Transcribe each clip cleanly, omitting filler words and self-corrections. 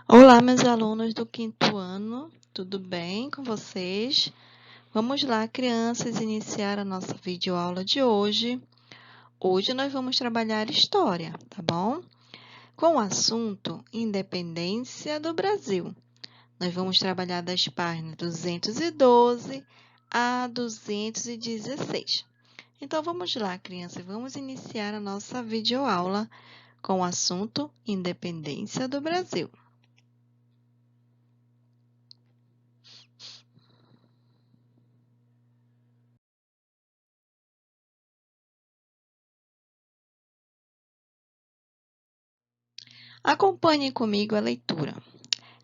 Olá, meus alunos do quinto ano, tudo bem com vocês? Vamos lá, crianças, iniciar a nossa videoaula de hoje. Hoje nós vamos trabalhar história, tá bom? Com o assunto Independência do Brasil. Nós vamos trabalhar das páginas 212 a 216. Então, vamos lá, crianças, vamos iniciar a nossa videoaula com o assunto Independência do Brasil. Acompanhem comigo a leitura.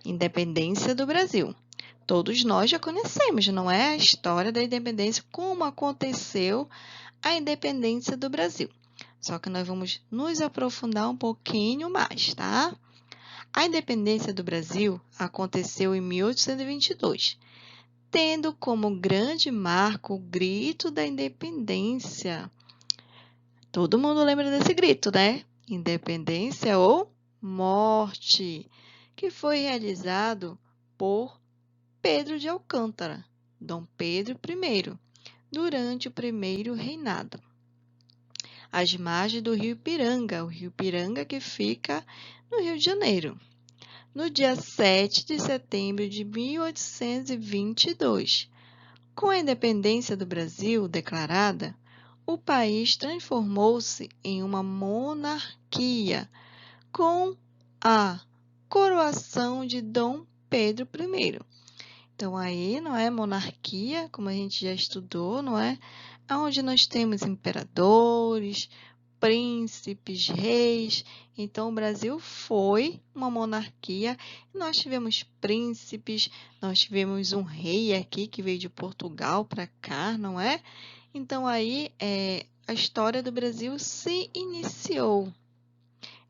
Independência do Brasil. Todos nós já conhecemos, não é? A história da independência, como aconteceu a independência do Brasil. Só que nós vamos nos aprofundar um pouquinho mais, tá? A independência do Brasil aconteceu em 1822, tendo como grande marco o Grito da Independência. Todo mundo lembra desse grito, né? Independência ou morte, que foi realizado por Pedro de Alcântara, Dom Pedro I, durante o primeiro reinado, às margens do rio Ipiranga, o rio Ipiranga que fica no Rio de Janeiro, no dia 7 de setembro de 1822. Com a independência do Brasil declarada, o país transformou-se em uma monarquia com a coroação de Dom Pedro I. Então, aí, não é monarquia, como a gente já estudou, não é? Onde nós temos imperadores, príncipes, reis. Então, o Brasil foi uma monarquia. Nós tivemos príncipes, nós tivemos um rei aqui que veio de Portugal para cá, não é? Então, aí, a história do Brasil se iniciou.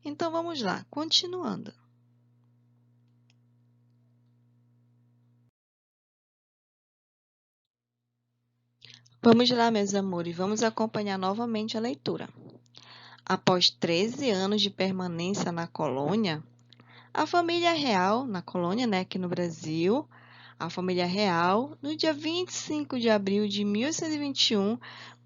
Então, vamos lá, continuando. Vamos lá, meus amores, vamos acompanhar novamente a leitura. Após 13 anos de permanência na colônia, a família real, na colônia, né, aqui no Brasil, a família real, no dia 25 de abril de 1821,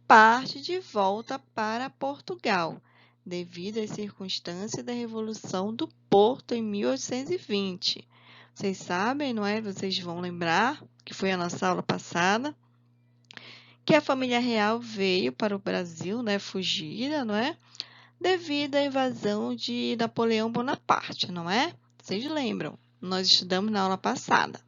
parte de volta para Portugal, devido às circunstâncias da Revolução do Porto em 1820. Vocês sabem, não é? Vocês vão lembrar, que foi a nossa aula passada, que a família real veio para o Brasil, né, fugida, não é? Devido à invasão de Napoleão Bonaparte, não é? Vocês lembram? Nós estudamos na aula passada.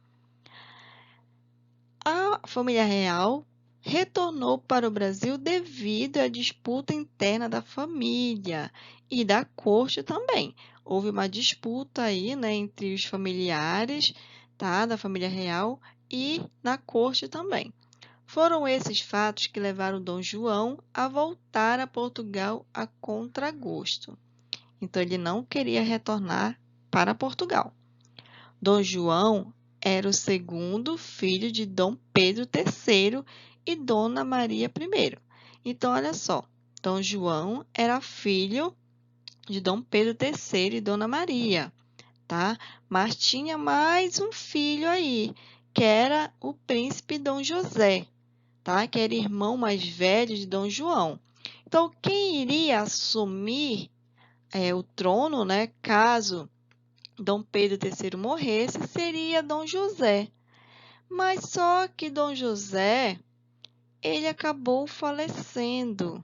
A família real retornou para o Brasil devido à disputa interna da família e da corte também. Houve uma disputa aí, né, entre os familiares, tá, da família real e na corte também. Foram esses fatos que levaram Dom João a voltar a Portugal a contragosto. Então, ele não queria retornar para Portugal. Dom João era o segundo filho de Dom Pedro III e Dona Maria I. Então, olha só, Dom João era filho de Dom Pedro III e Dona Maria, tá? Mas tinha mais um filho aí, que era o príncipe Dom José, tá? Que era irmão mais velho de Dom João. Então, quem iria assumir o trono, né, caso Dom Pedro III morresse, seria Dom José. Mas só que Dom José, ele acabou falecendo,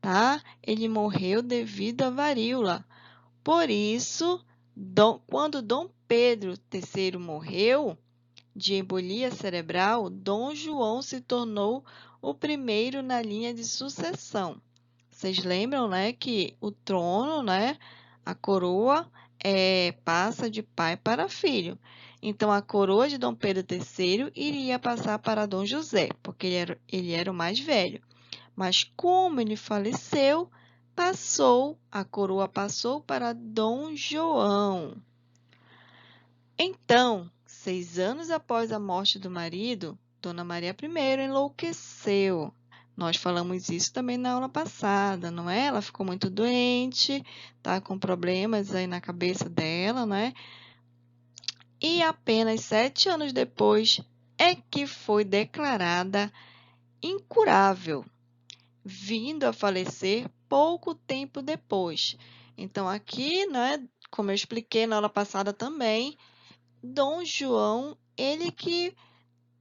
tá? Ele morreu devido à varíola. Por isso, quando Dom Pedro III morreu de embolia cerebral, Dom João se tornou o primeiro na linha de sucessão. Vocês lembram, né, que o trono, né, a coroa, passa de pai para filho. Então, a coroa de Dom Pedro III iria passar para Dom José, porque ele era o mais velho. Mas como ele faleceu, a coroa passou para Dom João. Então, 6 anos após a morte do marido, Dona Maria I enlouqueceu, Nós falamos isso também na aula passada, não é? Ela ficou muito doente, tá com problemas aí na cabeça dela, né? E apenas 7 anos depois é que foi declarada incurável, vindo a falecer pouco tempo depois. Então, aqui, né, como eu expliquei na aula passada também, Dom João, ele que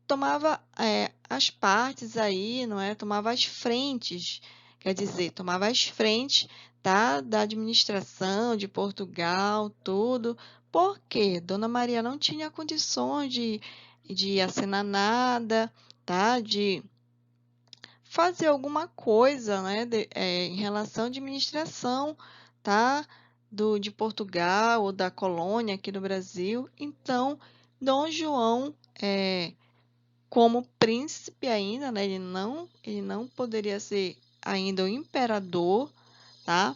tomava as partes aí, não é? Tomava as frentes, quer dizer, tomava as frentes, tá? Da administração de Portugal, tudo, porque Dona Maria não tinha condições de assinar nada, tá? De fazer alguma coisa, né? Em relação à administração, tá? De Portugal ou da colônia aqui do Brasil. Então, Dom João como príncipe ainda, né? Ele não poderia ser ainda o imperador, tá?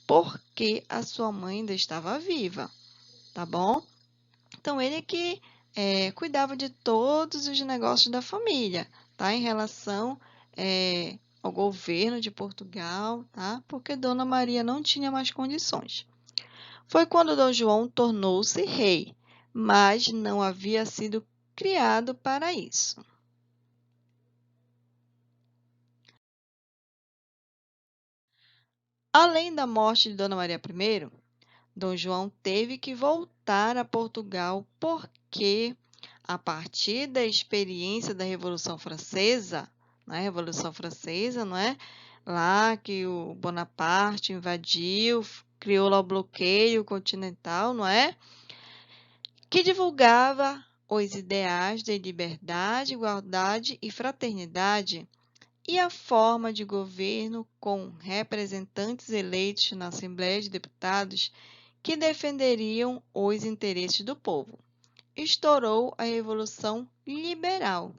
Porque a sua mãe ainda estava viva, tá bom? Então, ele que cuidava de todos os negócios da família, tá? Em relação ao governo de Portugal, tá? Porque Dona Maria não tinha mais condições. Foi quando Dom João tornou-se rei, mas não havia sido criado para isso. Além da morte de Dona Maria I, Dom João teve que voltar a Portugal porque, a partir da experiência da Revolução Francesa, né, Revolução Francesa, não é? Lá que o Bonaparte invadiu, criou lá o bloqueio continental, não é? Que divulgava os ideais de liberdade, igualdade e fraternidade e a forma de governo com representantes eleitos na Assembleia de Deputados que defenderiam os interesses do povo. Estourou a Revolução Liberal,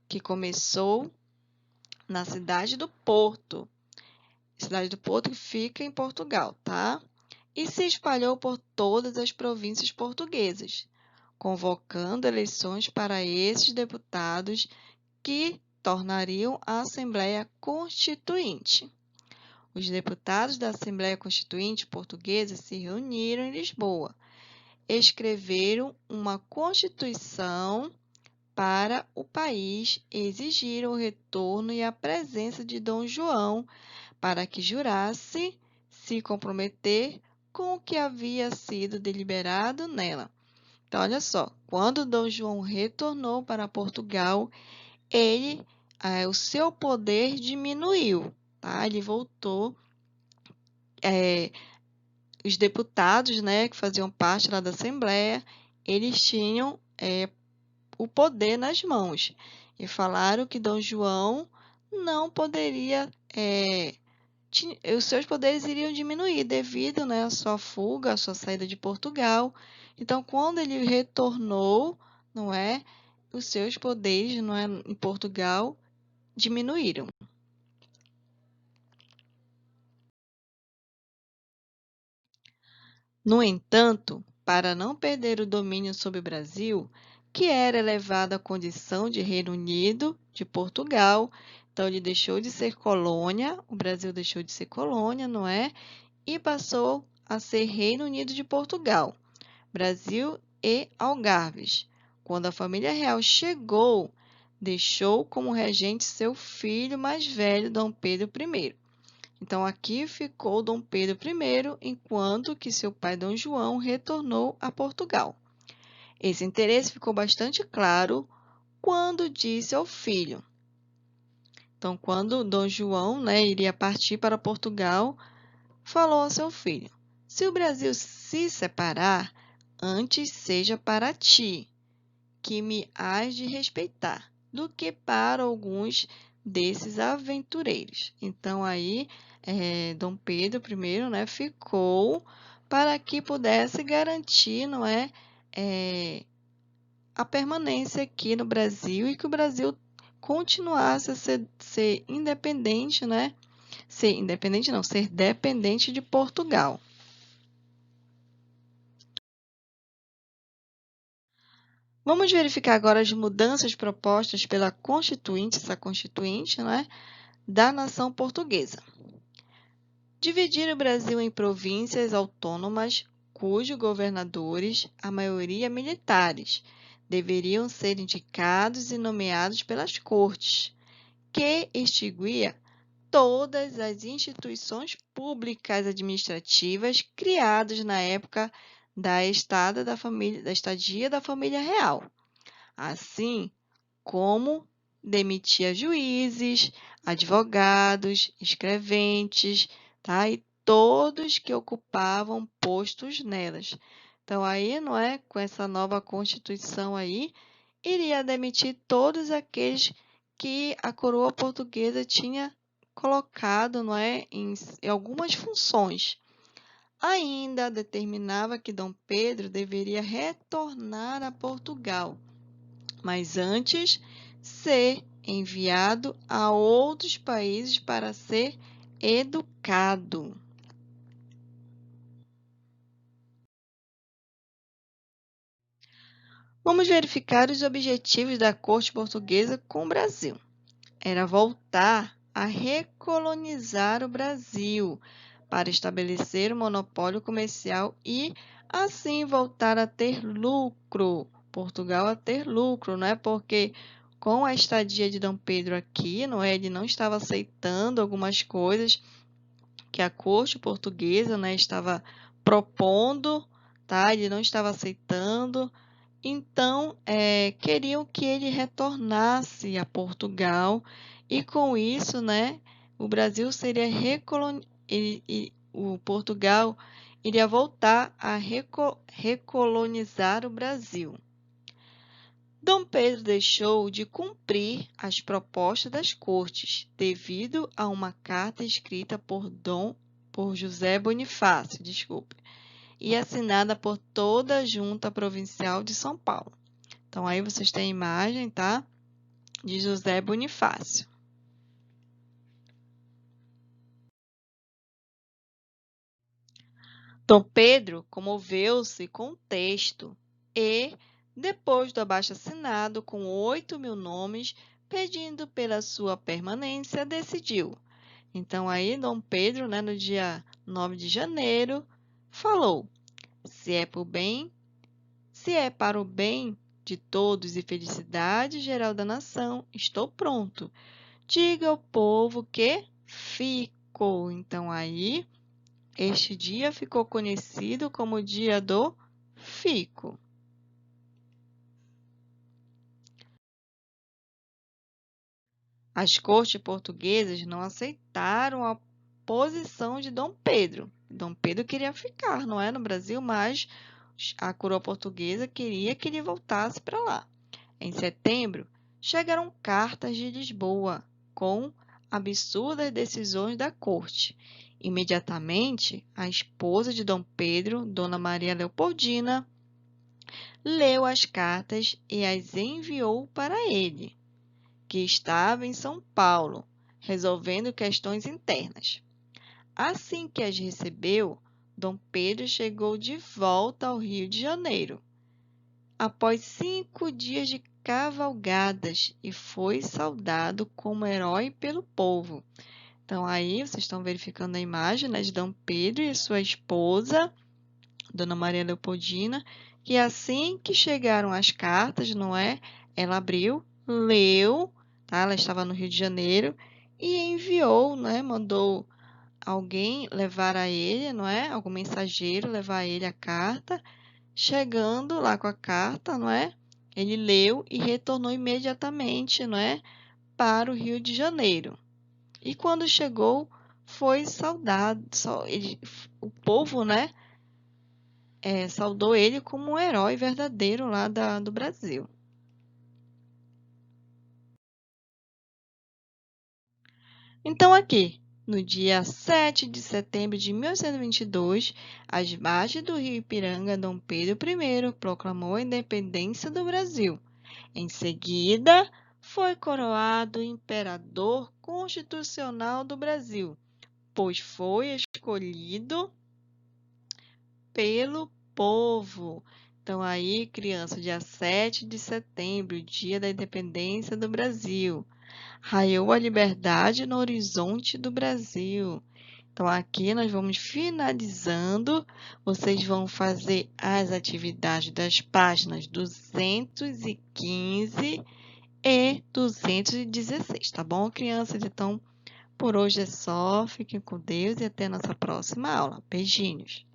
que começou na cidade do Porto que fica em Portugal, tá? E se espalhou por todas as províncias portuguesas, convocando eleições para esses deputados que tornariam a Assembleia Constituinte. Os deputados da Assembleia Constituinte Portuguesa se reuniram em Lisboa, escreveram uma Constituição para o país e exigiram o retorno e a presença de Dom João para que jurasse se comprometer com o que havia sido deliberado nela. Então, olha só, quando Dom João retornou para Portugal, o seu poder diminuiu, tá? Ele voltou, os deputados, né, que faziam parte lá da Assembleia, eles tinham o poder nas mãos e falaram que Dom João não poderia, os seus poderes iriam diminuir devido, né, à sua fuga, à sua saída de Portugal. Então, quando ele retornou, não é, os seus poderes, não é, em Portugal diminuíram. No entanto, para não perder o domínio sobre o Brasil, que era elevado à condição de Reino Unido de Portugal, então ele deixou de ser colônia, o Brasil deixou de ser colônia, não é? E passou a ser Reino Unido de Portugal, Brasil e Algarves. Quando a família real chegou, deixou como regente seu filho mais velho, Dom Pedro I. Então, aqui ficou Dom Pedro I, enquanto que seu pai Dom João retornou a Portugal. Esse interesse ficou bastante claro quando disse ao filho. Então, quando Dom João, né, iria partir para Portugal, falou ao seu filho: se o Brasil se separar, antes seja para ti, que me hás de respeitar, do que para alguns desses aventureiros. Então, aí, Dom Pedro I, né, ficou para que pudesse garantir, não é, a permanência aqui no Brasil e que o Brasil continuasse a ser independente, né? Ser independente não, ser dependente de Portugal. Vamos verificar agora as mudanças propostas pela Constituinte, essa Constituinte, né? da nação portuguesa. Dividir o Brasil em províncias autônomas, cujos governadores, a maioria militares, deveriam ser indicados e nomeados pelas cortes, que extinguia todas as instituições públicas administrativas criadas na época da estadia da família real, assim como demitia juízes, advogados, escreventes, tá? E todos que ocupavam postos nelas. Então, aí, não é? Com essa nova Constituição aí, iria demitir todos aqueles que a coroa portuguesa tinha colocado, não é? Em algumas funções. Ainda determinava que Dom Pedro deveria retornar a Portugal, mas antes ser enviado a outros países para ser educado. Vamos verificar os objetivos da corte portuguesa com o Brasil. Era voltar a recolonizar o Brasil para estabelecer um monopólio comercial e, assim, voltar a ter lucro. Portugal a ter lucro, não é? Porque com a estadia de Dom Pedro aqui, não é? Ele não estava aceitando algumas coisas que a corte portuguesa, né, estava propondo, tá? Ele não estava aceitando. Então, queriam que ele retornasse a Portugal e, com isso, né, o Brasil seria o Portugal iria voltar a recolonizar o Brasil. Dom Pedro deixou de cumprir as propostas das cortes, devido a uma carta escrita por José Bonifácio, e assinada por toda a Junta Provincial de São Paulo. Então, aí vocês têm a imagem, tá? De José Bonifácio. Dom Pedro comoveu-se com o texto e, depois do abaixo-assinado com 8.000 nomes, pedindo pela sua permanência, decidiu. Então, aí, Dom Pedro, né, no dia 9 de janeiro, falou: se é para o bem de todos e felicidade geral da nação, estou pronto. Diga ao povo que fico. Então, aí, este dia ficou conhecido como Dia do Fico. As cortes portuguesas não aceitaram a posição de Dom Pedro. Dom Pedro queria ficar, não é, no Brasil, mas a coroa portuguesa queria que ele voltasse para lá. Em setembro, chegaram cartas de Lisboa com absurdas decisões da corte. Imediatamente, a esposa de Dom Pedro, Dona Maria Leopoldina, leu as cartas e as enviou para ele, que estava em São Paulo, resolvendo questões internas. Assim que as recebeu, Dom Pedro chegou de volta ao Rio de Janeiro, após 5 dias de cavalgadas, e foi saudado como herói pelo povo. Então, aí vocês estão verificando a imagem, né, de Dom Pedro e sua esposa, Dona Maria Leopoldina, que assim que chegaram as cartas, não é? Ela abriu, leu, tá? Ela estava no Rio de Janeiro e enviou, né? Mandou alguém levar a ele, não é? Algum mensageiro levar a ele a carta. Chegando lá com a carta, não é? Ele leu e retornou imediatamente, não é? Para o Rio de Janeiro. E quando chegou, foi saudado, o povo, né? Saudou ele como um herói verdadeiro lá do Brasil. Então, aqui, no dia 7 de setembro de 1922, às margens do rio Ipiranga, Dom Pedro I proclamou a independência do Brasil. Em seguida, foi coroado imperador constitucional do Brasil, pois foi escolhido pelo povo. Então, aí, criança, dia 7 de setembro, dia da independência do Brasil. Raiou a liberdade no horizonte do Brasil. Então, aqui nós vamos finalizando. Vocês vão fazer as atividades das páginas 215 e 216, tá bom, crianças? Então, por hoje é só. Fiquem com Deus e até a nossa próxima aula. Beijinhos!